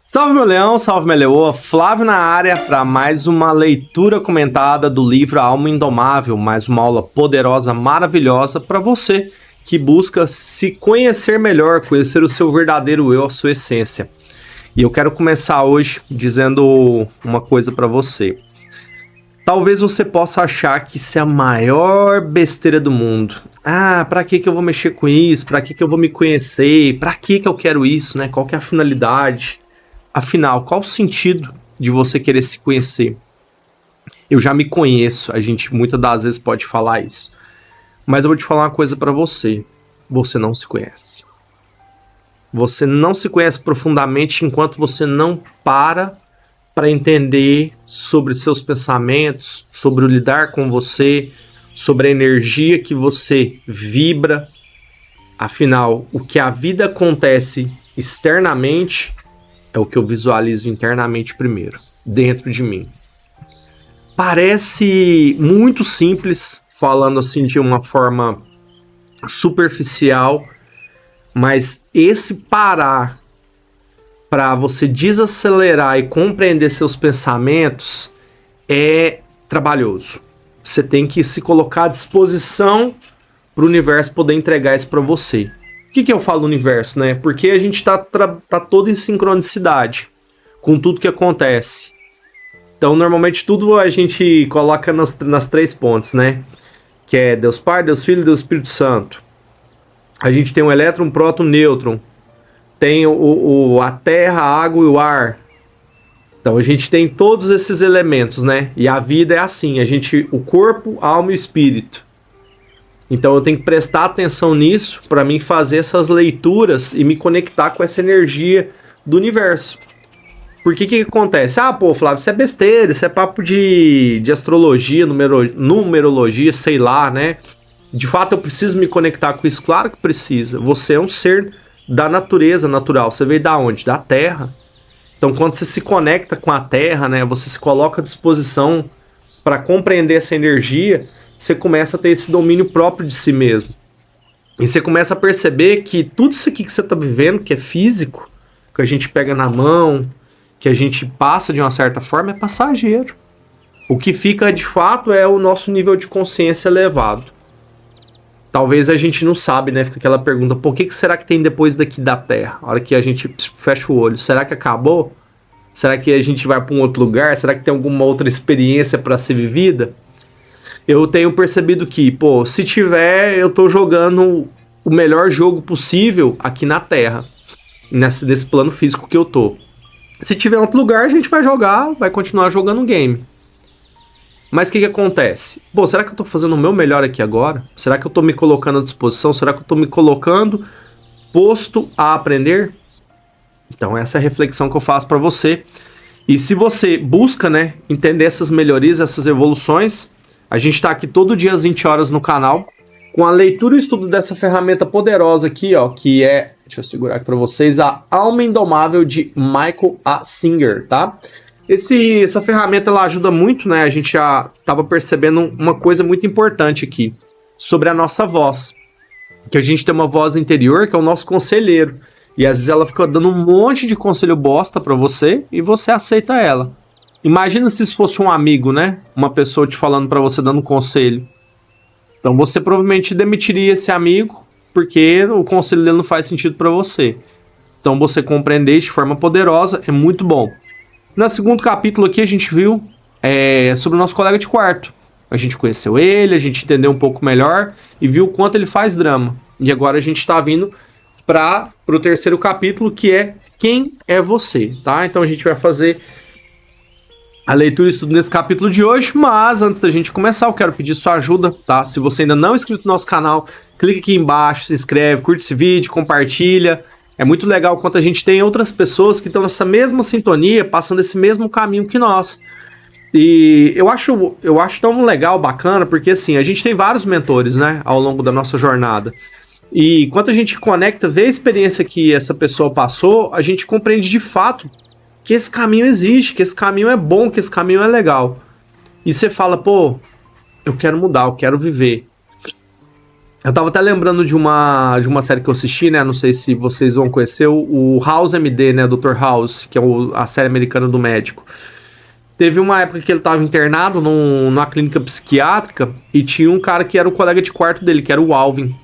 Salve meu leão, salve minha leoa, Flávio na área para mais uma leitura comentada do livro A Alma Indomável, mais uma aula poderosa, maravilhosa para você que busca se conhecer melhor, conhecer o seu verdadeiro eu, a sua essência. E eu quero começar hoje dizendo uma coisa para você. Talvez você possa achar que isso é a maior besteira do mundo. Ah, pra que eu vou mexer com isso? Pra que eu vou me conhecer? Pra que eu quero isso, né? Qual que é a finalidade? Afinal, qual o sentido de você querer se conhecer? Eu já me conheço, a gente muitas das vezes pode falar isso. Mas eu vou te falar uma coisa pra você. Você não se conhece. Você não se conhece profundamente enquanto você não para entender sobre seus pensamentos, sobre o lidar com você, sobre a energia que você vibra. Afinal, o que a vida acontece externamente é o que eu visualizo internamente primeiro, dentro de mim. Parece muito simples, falando assim de uma forma superficial, mas esse parar para você desacelerar e compreender seus pensamentos é trabalhoso. Você tem que se colocar à disposição para o universo poder entregar isso para você. Por que eu falo universo, né? Porque a gente tá todo em sincronicidade com tudo que acontece. Então, normalmente, tudo a gente coloca nas três pontes, né? Que é Deus Pai, Deus Filho e Deus Espírito Santo. A gente tem um elétron, um próton, um nêutron. Tem a terra, a água e o ar. Então, a gente tem todos esses elementos, né? E a vida é assim, o corpo, a alma e o espírito. Então eu tenho que prestar atenção nisso para mim fazer essas leituras e me conectar com essa energia do universo. Porque que acontece? Ah, pô, Flávio, isso é besteira, isso é papo de astrologia, numerologia, sei lá, né? De fato eu preciso me conectar com isso? Claro que precisa. Você é um ser da natureza natural. Você veio da onde? Da Terra. Então quando você se conecta com a Terra, né? Você se coloca à disposição para compreender essa energia, você começa a ter esse domínio próprio de si mesmo. E você começa a perceber que tudo isso aqui que você está vivendo, que é físico, que a gente pega na mão, que a gente passa de uma certa forma, é passageiro. O que fica de fato é o nosso nível de consciência elevado. Talvez a gente não sabe, né? Fica aquela pergunta, por que será que tem depois daqui da Terra? A hora que a gente fecha o olho, será que acabou? Será que a gente vai para um outro lugar? Será que tem alguma outra experiência para ser vivida? Eu tenho percebido que, pô, se tiver, eu tô jogando o melhor jogo possível aqui na Terra, nesse plano físico que eu tô. Se tiver outro lugar, a gente vai jogar, vai continuar jogando um game. Mas o que acontece? Pô, será que eu tô fazendo o meu melhor aqui agora? Será que eu tô me colocando à disposição? Será que eu tô me colocando posto a aprender? Então essa é a reflexão que eu faço para você. E se você busca, né, entender essas melhorias, essas evoluções, a gente está aqui todo dia às 20 horas no canal, com a leitura e estudo dessa ferramenta poderosa aqui, ó, que é, deixa eu segurar aqui para vocês, a Alma Indomável de Michael A. Singer, tá? Essa ferramenta, ela ajuda muito, né? A gente já estava percebendo uma coisa muito importante aqui, sobre a nossa voz. Que a gente tem uma voz interior, que é o nosso conselheiro. E às vezes ela fica dando um monte de conselho bosta para você, e você aceita ela. Imagina se isso fosse um amigo, né? Uma pessoa te falando pra você, dando um conselho. Então você provavelmente demitiria esse amigo, porque o conselho dele não faz sentido pra você. Então você compreender de forma poderosa é muito bom. No segundo capítulo aqui a gente viu sobre o nosso colega de quarto. A gente conheceu ele, a gente entendeu um pouco melhor e viu o quanto ele faz drama. E agora a gente tá vindo pro terceiro capítulo, que é Quem é Você, tá? Então a gente vai fazer a leitura e estudo nesse capítulo de hoje, mas antes da gente começar, eu quero pedir sua ajuda, tá? Se você ainda não é inscrito no nosso canal, clica aqui embaixo, se inscreve, curte esse vídeo, compartilha. É muito legal quanto a gente tem outras pessoas que estão nessa mesma sintonia, passando esse mesmo caminho que nós. E eu acho tão legal, bacana, porque assim, a gente tem vários mentores, né, ao longo da nossa jornada. E quando a gente conecta, vê a experiência que essa pessoa passou, a gente compreende de fato que esse caminho existe, que esse caminho é bom, que esse caminho é legal. E você fala, pô, eu quero mudar, eu quero viver. Eu tava até lembrando de uma série que eu assisti, né? Não sei se vocês vão conhecer, o House MD, né? Dr. House, que é a série americana do médico. Teve uma época que ele tava internado numa clínica psiquiátrica e tinha um cara que era o colega de quarto dele, que era o Alvin.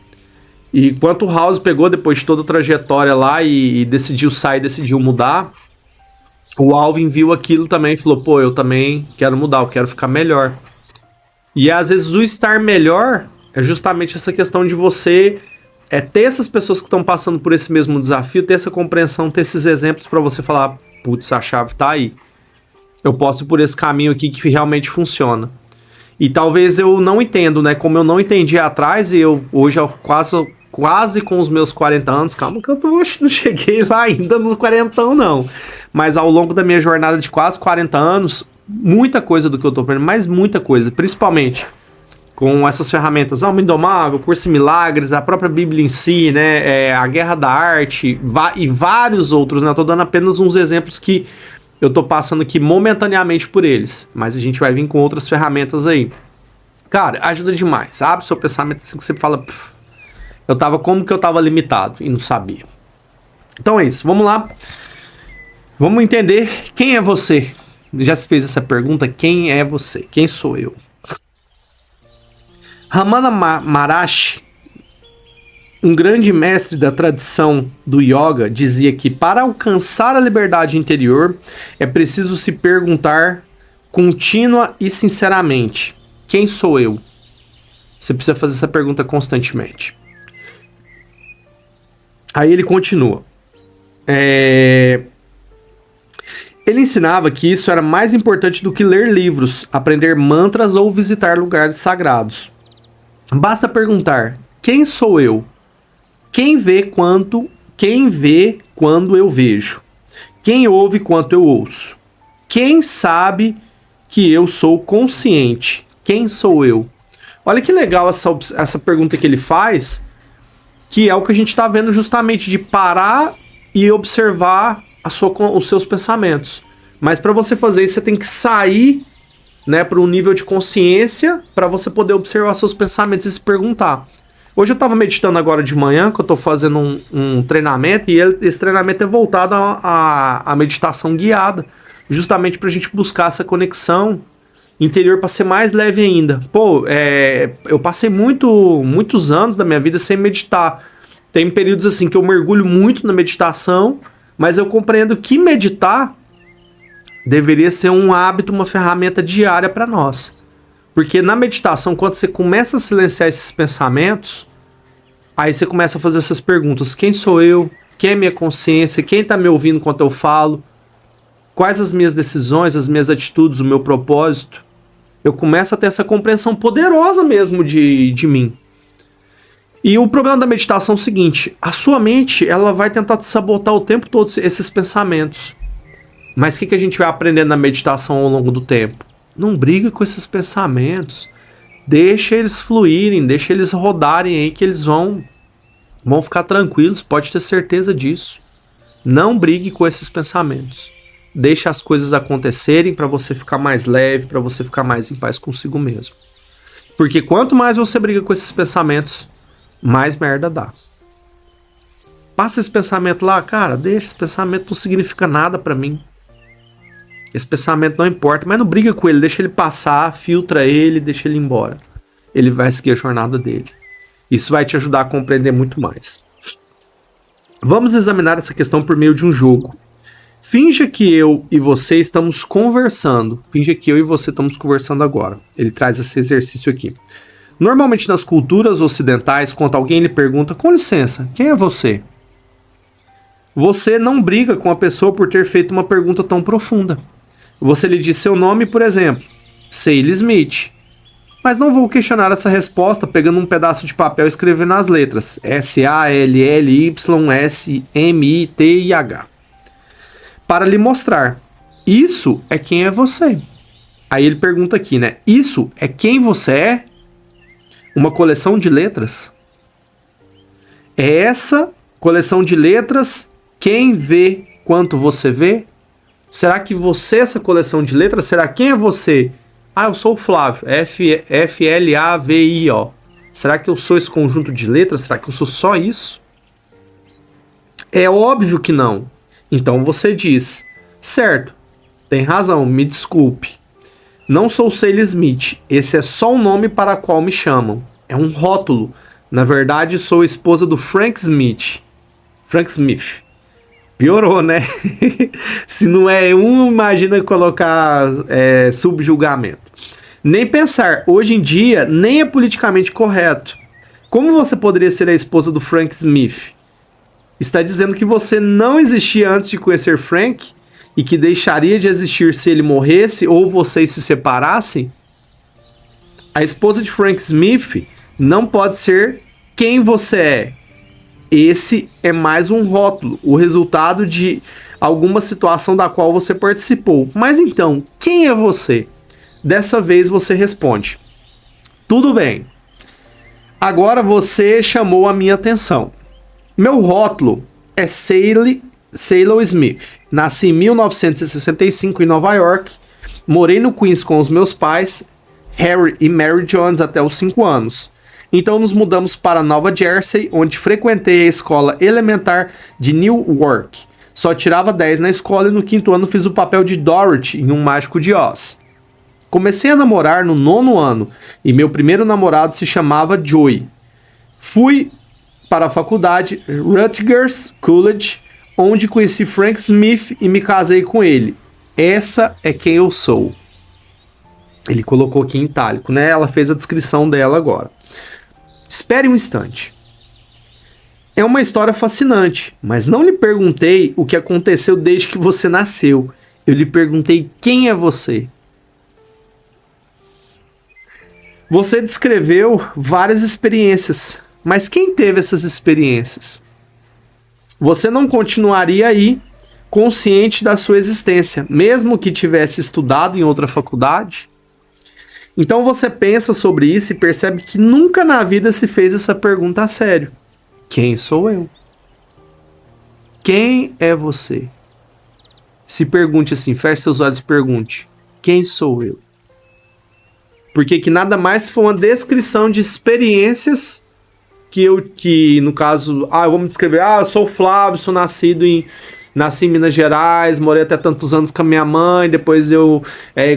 E enquanto o House pegou, depois de toda a trajetória lá e decidiu sair, decidiu mudar, o Alvin viu aquilo também e falou, pô, eu também quero mudar, eu quero ficar melhor. E às vezes o estar melhor é justamente essa questão de você ter essas pessoas que estão passando por esse mesmo desafio, ter essa compreensão, ter esses exemplos para você falar, putz, a chave tá aí. Eu posso ir por esse caminho aqui que realmente funciona. E talvez eu não entendo, né? Como eu não entendi atrás, e eu hoje quase com os meus 40 anos, calma que eu não cheguei lá ainda no 40 não. Mas ao longo da minha jornada de quase 40 anos, muita coisa do que eu tô aprendendo, mas muita coisa, principalmente com essas ferramentas, Alma Indomável, Curso em Milagres, a própria Bíblia em si, né? A Guerra da Arte e vários outros, né? Eu tô dando apenas uns exemplos que eu tô passando aqui momentaneamente por eles, mas a gente vai vir com outras ferramentas aí. Cara, ajuda demais. Abre seu pensamento assim que você fala, como que eu tava limitado e não sabia. Então é isso, vamos lá. Vamos entender quem é você. Já se fez essa pergunta, quem é você? Quem sou eu? Ramana Maharshi, um grande mestre da tradição do yoga, dizia que para alcançar a liberdade interior é preciso se perguntar contínua e sinceramente: quem sou eu? Você precisa fazer essa pergunta constantemente. Aí ele continua. Ele ensinava que isso era mais importante do que ler livros, aprender mantras ou visitar lugares sagrados. Basta perguntar: quem sou eu? Quem vê quando eu vejo? Quem ouve quanto eu ouço? Quem sabe que eu sou consciente? Quem sou eu? Olha que legal essa pergunta que ele faz, que é o que a gente está vendo justamente, de parar e observar os seus pensamentos. Mas para você fazer isso, você tem que sair, né, para um nível de consciência para você poder observar seus pensamentos e se perguntar. Hoje eu estava meditando agora de manhã, que eu estou fazendo um treinamento, e esse treinamento é voltado à meditação guiada, justamente para a gente buscar essa conexão interior para ser mais leve ainda. Pô, eu passei muitos anos da minha vida sem meditar. Tem períodos assim que eu mergulho muito na meditação, mas eu compreendo que meditar deveria ser um hábito, uma ferramenta diária para nós. Porque na meditação, quando você começa a silenciar esses pensamentos, aí você começa a fazer essas perguntas: quem sou eu? Quem é minha consciência? Quem está me ouvindo enquanto eu falo? Quais as minhas decisões, as minhas atitudes, o meu propósito? Eu começo a ter essa compreensão poderosa mesmo de mim. E o problema da meditação é o seguinte: a sua mente, ela vai tentar te sabotar o tempo todo esses pensamentos. Mas o que a gente vai aprendendo na meditação ao longo do tempo? Não briga com esses pensamentos. Deixa eles fluírem, deixa eles rodarem aí, que eles vão ficar tranquilos, pode ter certeza disso. Não brigue com esses pensamentos. Deixa as coisas acontecerem para você ficar mais leve, para você ficar mais em paz consigo mesmo. Porque quanto mais você briga com esses pensamentos, mais merda dá. Passa esse pensamento lá, cara, deixa, esse pensamento não significa nada para mim. Esse pensamento não importa, mas não briga com ele, deixa ele passar, filtra ele, deixa ele embora. Ele vai seguir a jornada dele. Isso vai te ajudar a compreender muito mais. Vamos examinar essa questão por meio de um jogo. Finja que eu e você estamos conversando. Finja que eu e você estamos conversando agora. Ele traz esse exercício aqui. Normalmente nas culturas ocidentais, quando alguém lhe pergunta: com licença, quem é você? Você não briga com a pessoa por ter feito uma pergunta tão profunda. Você lhe diz seu nome, por exemplo, Sally Smith. Mas não vou questionar essa resposta pegando um pedaço de papel e escrevendo as letras SALLYSMITH para lhe mostrar: isso é quem é você. Aí ele pergunta aqui, né? Isso é quem você é? Uma coleção de letras? É essa coleção de letras quem vê quanto você vê? Será que você é essa coleção de letras? Será quem é você? Ah, eu sou o Flávio, FLAVIO. Será que eu sou esse conjunto de letras? Será que eu sou só isso? É óbvio que não. Então você diz, certo, tem razão, me desculpe. Não sou Sally Smith, esse é só o nome para qual me chamam. É um rótulo. Na verdade, sou esposa do Frank Smith. Frank Smith. Piorou, né? Se não é um, imagina colocar subjulgamento. Nem pensar, hoje em dia, nem é politicamente correto. Como você poderia ser a esposa do Frank Smith? Está dizendo que você não existia antes de conhecer Frank e que deixaria de existir se ele morresse ou vocês se separassem? A esposa de Frank Smith não pode ser quem você é. Esse é mais um rótulo, o resultado de alguma situação da qual você participou. Mas então, quem é você? Dessa vez você responde, tudo bem. Agora você chamou a minha atenção. Meu rótulo é Sally Smith. Nasci em 1965 em Nova York. Morei no Queens com os meus pais, Harry e Mary Jones, até os 5 anos. Então nos mudamos para Nova Jersey, onde frequentei a escola elementar de Newark. Só tirava 10 na escola e no 5º ano fiz o papel de Dorothy em Um Mágico de Oz. Comecei a namorar no 9º ano e meu primeiro namorado se chamava Joey. Fui para a faculdade Rutgers College, onde conheci Frank Smith e me casei com ele. Essa é quem eu sou. Ele colocou aqui em itálico, né? Ela fez a descrição dela agora. Espere um instante. É uma história fascinante, mas não lhe perguntei o que aconteceu desde que você nasceu. Eu lhe perguntei quem é você. Você descreveu várias experiências, mas quem teve essas experiências? Você não continuaria aí consciente da sua existência, mesmo que tivesse estudado em outra faculdade? Então você pensa sobre isso e percebe que nunca na vida se fez essa pergunta a sério. Quem sou eu? Quem é você? Se pergunte assim, feche seus olhos e pergunte, quem sou eu? Porque que nada mais foi uma descrição de experiências que no caso, eu vou me descrever, eu sou o Flávio, sou nasci em Minas Gerais, morei até tantos anos com a minha mãe, depois eu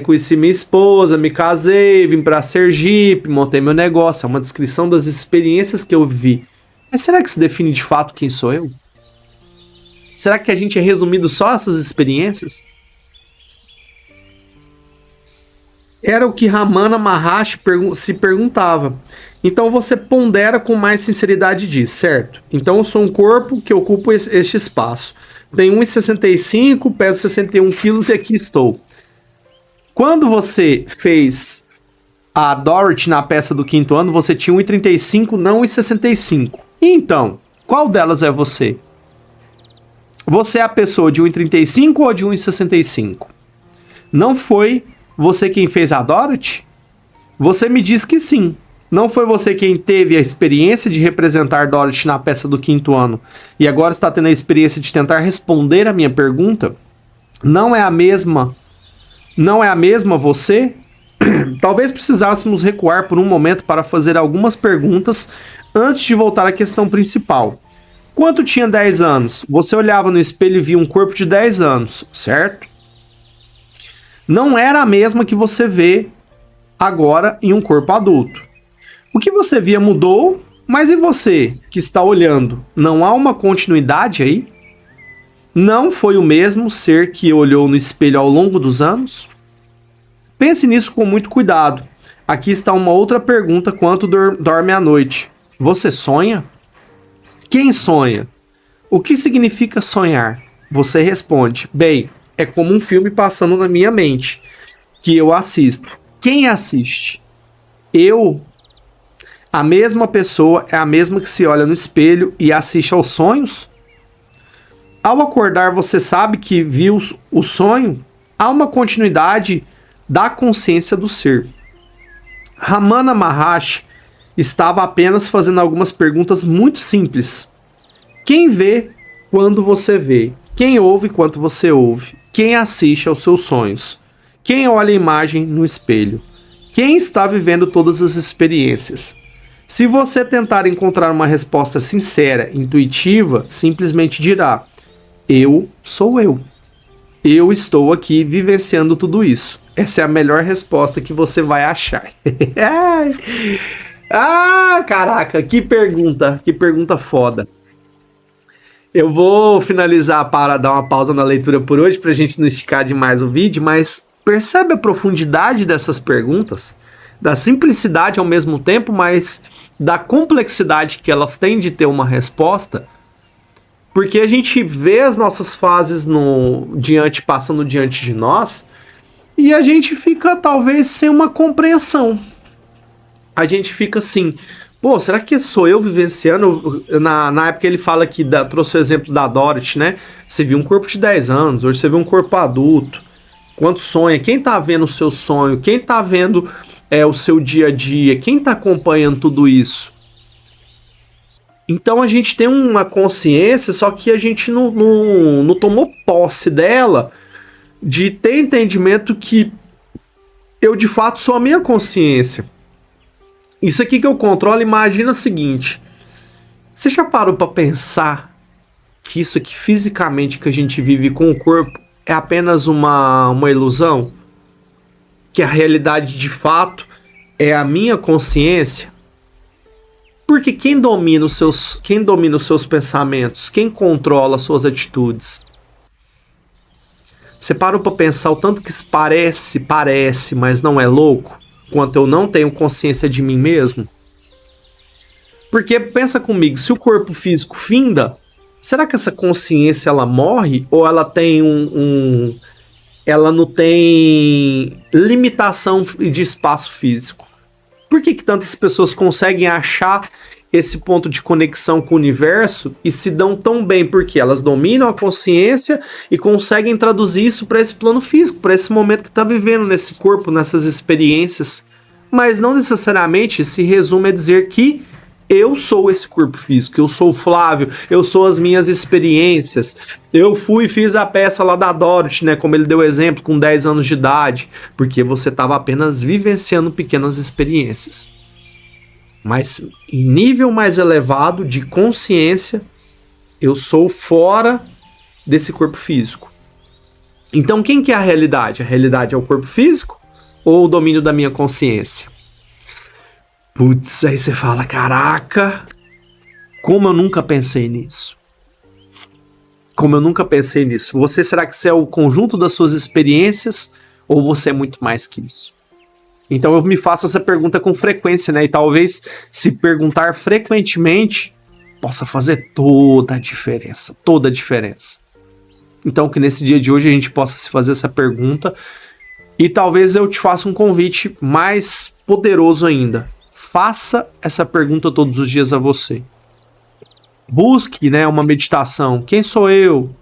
conheci minha esposa, me casei, vim para Sergipe, montei meu negócio. É uma descrição das experiências que eu vi. Mas será que se define de fato quem sou eu? Será que a gente é resumido só a essas experiências? Era o que Ramana Maharshi se perguntava. Então você pondera com mais sinceridade e diz, certo? Então eu sou um corpo que ocupa este espaço. Tenho 1,65, peso 61 quilos e aqui estou. Quando você fez a Dorothy na peça do 5º ano, você tinha 1,35, não 1,65. E então, qual delas é você? Você é a pessoa de 1,35 ou de 1,65? Não foi você quem fez a Dorothy? Você me diz que sim. Não foi você quem teve a experiência de representar Dorothy na peça do 5º ano e agora está tendo a experiência de tentar responder a minha pergunta? Não é a mesma? Não é a mesma você? Talvez precisássemos recuar por um momento para fazer algumas perguntas antes de voltar à questão principal. Quando tinha 10 anos, você olhava no espelho e via um corpo de 10 anos, certo? Não era a mesma que você vê agora em um corpo adulto. O que você via mudou, mas e você que está olhando? Não há uma continuidade aí? Não foi o mesmo ser que olhou no espelho ao longo dos anos? Pense nisso com muito cuidado. Aqui está uma outra pergunta quanto dorme à noite. Você sonha? Quem sonha? O que significa sonhar? Você responde, bem, é como um filme passando na minha mente, que eu assisto. Quem assiste? Eu. A mesma pessoa é a mesma que se olha no espelho e assiste aos sonhos? Ao acordar, você sabe que viu o sonho? Há uma continuidade da consciência do ser. Ramana Maharshi estava apenas fazendo algumas perguntas muito simples. Quem vê quando você vê? Quem ouve quando você ouve? Quem assiste aos seus sonhos? Quem olha a imagem no espelho? Quem está vivendo todas as experiências? Se você tentar encontrar uma resposta sincera, intuitiva, simplesmente dirá: eu sou eu. Eu estou aqui vivenciando tudo isso. Essa é a melhor resposta que você vai achar. Caraca, que pergunta foda. Eu vou finalizar para dar uma pausa na leitura por hoje, pra gente não esticar demais o vídeo, mas percebe a profundidade dessas perguntas? Da simplicidade ao mesmo tempo, mas da complexidade que elas têm de ter uma resposta? Porque a gente vê as nossas fases passando diante de nós e a gente fica talvez sem uma compreensão. A gente fica assim, pô, será que sou eu vivenciando? Na época ele fala que trouxe o exemplo da Dorothy, né? Você viu um corpo de 10 anos, hoje você vê um corpo adulto. Quanto sonha? Quem tá vendo o seu sonho? Quem tá vendo o seu dia a dia? Quem tá acompanhando tudo isso? Então a gente tem uma consciência, só que a gente não tomou posse dela, de ter entendimento que eu de fato sou a minha consciência. Isso aqui que eu controlo, imagina o seguinte: você já parou para pensar que isso aqui fisicamente que a gente vive com o corpo é apenas uma ilusão? Que a realidade de fato é a minha consciência? Porque quem domina os seus pensamentos? Quem controla as suas atitudes? Você parou para pensar o tanto que isso parece, mas não é louco? Quanto eu não tenho consciência de mim mesmo? Porque pensa comigo, se o corpo físico finda, será que essa consciência ela morre? Ou ela tem ela não tem limitação de espaço físico? Por que tantas pessoas conseguem achar esse ponto de conexão com o universo e se dão tão bem? Porque elas dominam a consciência e conseguem traduzir isso para esse plano físico, para esse momento que está vivendo nesse corpo, nessas experiências. Mas não necessariamente se resume a dizer que eu sou esse corpo físico, eu sou o Flávio, eu sou as minhas experiências. Eu fui e fiz a peça lá da Dorothy, né? Como ele deu exemplo, com 10 anos de idade. Porque você estava apenas vivenciando pequenas experiências. Mas em nível mais elevado de consciência, eu sou fora desse corpo físico. Então quem que é a realidade? A realidade é o corpo físico ou o domínio da minha consciência? Putz, aí você fala, caraca, como eu nunca pensei nisso. Como eu nunca pensei nisso. Será que você é o conjunto das suas experiências ou você é muito mais que isso? Então eu me faço essa pergunta com frequência, né? E talvez se perguntar frequentemente possa fazer toda a diferença. Toda a diferença. Então que nesse dia de hoje a gente possa se fazer essa pergunta. E talvez eu te faça um convite mais poderoso ainda. Faça essa pergunta todos os dias a você. Busque, né, uma meditação. Quem sou eu?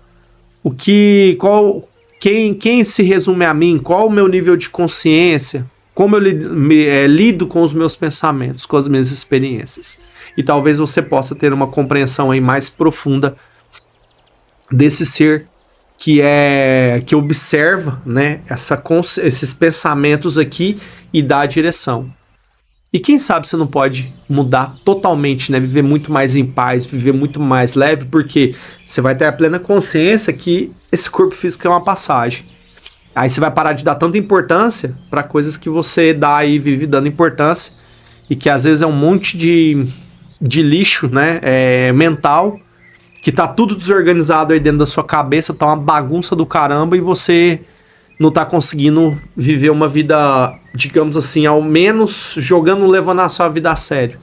Quem se resume a mim? Qual o meu nível de consciência? Como eu lido com os meus pensamentos, com as minhas experiências? E talvez você possa ter uma compreensão aí mais profunda desse ser que observa, né, esses pensamentos aqui e dá a direção. E quem sabe você não pode mudar totalmente, né? Viver muito mais em paz, viver muito mais leve, porque você vai ter a plena consciência que esse corpo físico é uma passagem. Aí você vai parar de dar tanta importância para coisas que você dá e vive dando importância e que às vezes é um monte de lixo, né? Mental, que tá tudo desorganizado aí dentro da sua cabeça, tá uma bagunça do caramba e você não tá conseguindo viver uma vida, digamos assim, ao menos levando a sua vida a sério.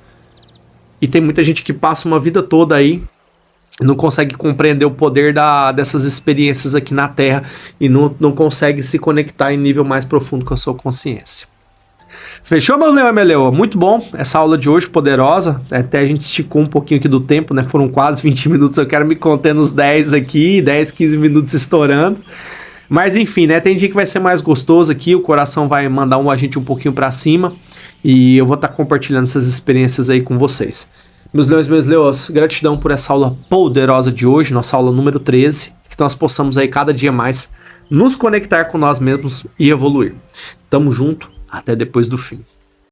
E tem muita gente que passa uma vida toda aí e não consegue compreender o poder dessas experiências aqui na Terra e não consegue se conectar em nível mais profundo com a sua consciência. Fechou, meu leão e minha leoa? Muito bom essa aula de hoje, poderosa. Até a gente esticou um pouquinho aqui do tempo, né? Foram quase 20 minutos, eu quero me conter nos 10 aqui, 10, 15 minutos estourando. Mas enfim, né? Tem dia que vai ser mais gostoso aqui, o coração vai mandar a gente um pouquinho pra cima e eu vou estar compartilhando essas experiências aí com vocês. Meus leões, meus leões, gratidão por essa aula poderosa de hoje, nossa aula número 13, que nós possamos aí cada dia mais nos conectar com nós mesmos e evoluir. Tamo junto, até depois do fim.